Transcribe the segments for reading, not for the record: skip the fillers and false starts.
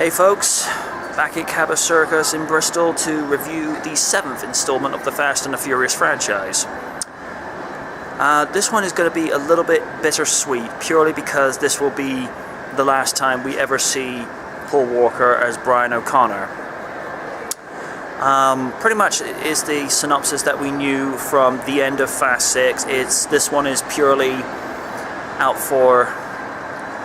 Hey folks, back at Cabot Circus in Bristol to review the 7th installment of the Fast and the Furious franchise. This one is going to be a little bit bittersweet, purely because this will be the last time we ever see Paul Walker as Brian O'Connor. Pretty much is the synopsis that we knew from the end of Fast 6. This one is purely out for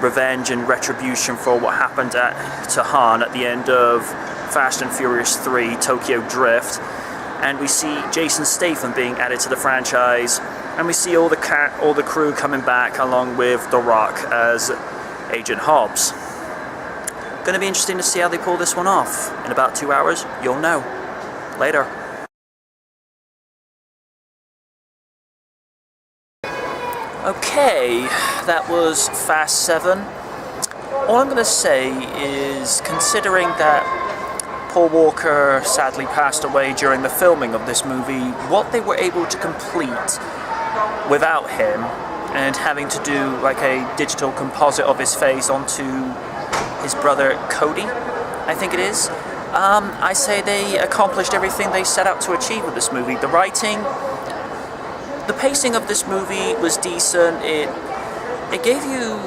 revenge and retribution for what happened to Han at the end of Fast and Furious 3 Tokyo Drift, and we see Jason Statham being added to the franchise, and we see all the crew coming back along with The Rock as Agent Hobbs. Going to be interesting to see how they pull this one off. In about 2 hours, you'll know. Later. Okay, that was Fast 7. All I'm going to say is, considering that Paul Walker sadly passed away during the filming of this movie, what they were able to complete without him and having to do like a digital composite of his face onto his brother Cody, I think it is, I say they accomplished everything they set out to achieve with this movie. The writing, the pacing of this movie was decent. It gave you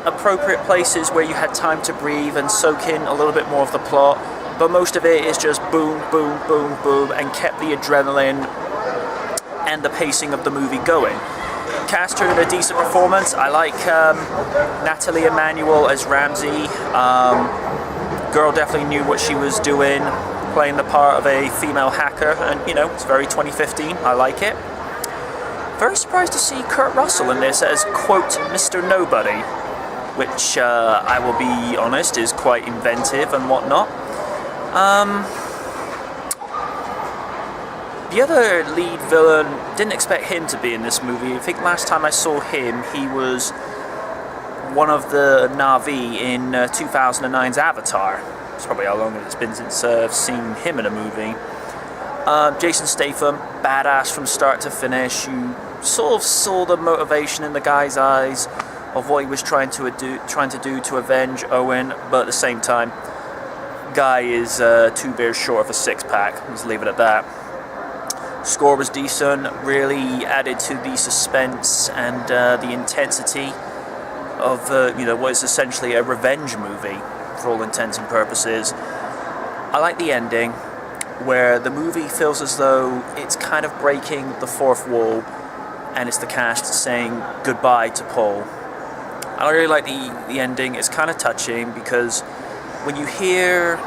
appropriate places where you had time to breathe and soak in a little bit more of the plot, but most of it is just boom, boom, boom, boom, and kept the adrenaline and the pacing of the movie going. Cast her in a decent performance. I like Nathalie Emmanuel as Ramsey. Girl definitely knew what she was doing, playing the part of a female hacker, and you know, it's very 2015. I like it. Very surprised to see Kurt Russell in this as, quote, Mr. Nobody, which, I will be honest, is quite inventive and whatnot. The other lead villain, didn't expect him to be in this movie. I think last time I saw him, he was one of the Na'vi in 2009's Avatar. It's probably how long it's been since I've seen him in a movie. Jason Statham, badass from start to finish. You sort of saw the motivation in the guy's eyes of what he was trying to do to avenge Owen, but at the same time, guy is 2 beers short of a 6-pack. Let's leave it at that. Score was decent, really added to the suspense and the intensity of what is essentially a revenge movie for all intents and purposes. I like the ending, where the movie feels as though it's kind of breaking the fourth wall, and it's the cast saying goodbye to Paul. I really like the ending. It's kind of touching because when you hear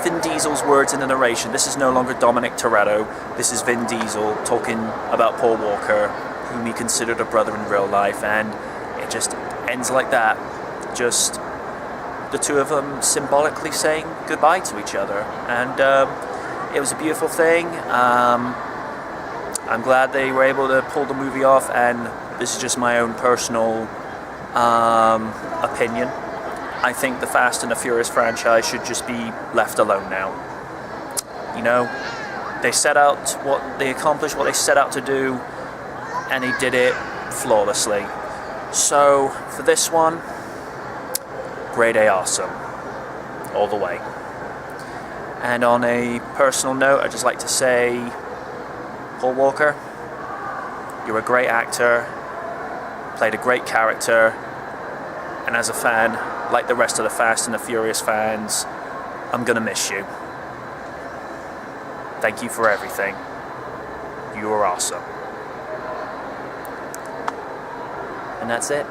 Vin Diesel's words in the narration, this is no longer Dominic Toretto, this is Vin Diesel talking about Paul Walker, whom he considered a brother in real life, and it just ends like that. Just the two of them symbolically saying goodbye to each other, and it was a beautiful thing. I'm glad they were able to pull the movie off, and this is just my own personal opinion. I think the Fast and the Furious franchise should just be left alone now. You know, they accomplished what they set out to do, and they did it flawlessly. So for this one, grade A awesome, all the way. And on a personal note, I'd just like to say, Paul Walker, you're a great actor, played a great character, and as a fan, like the rest of the Fast and the Furious fans, I'm gonna miss you. Thank you for everything. You were awesome. And that's it.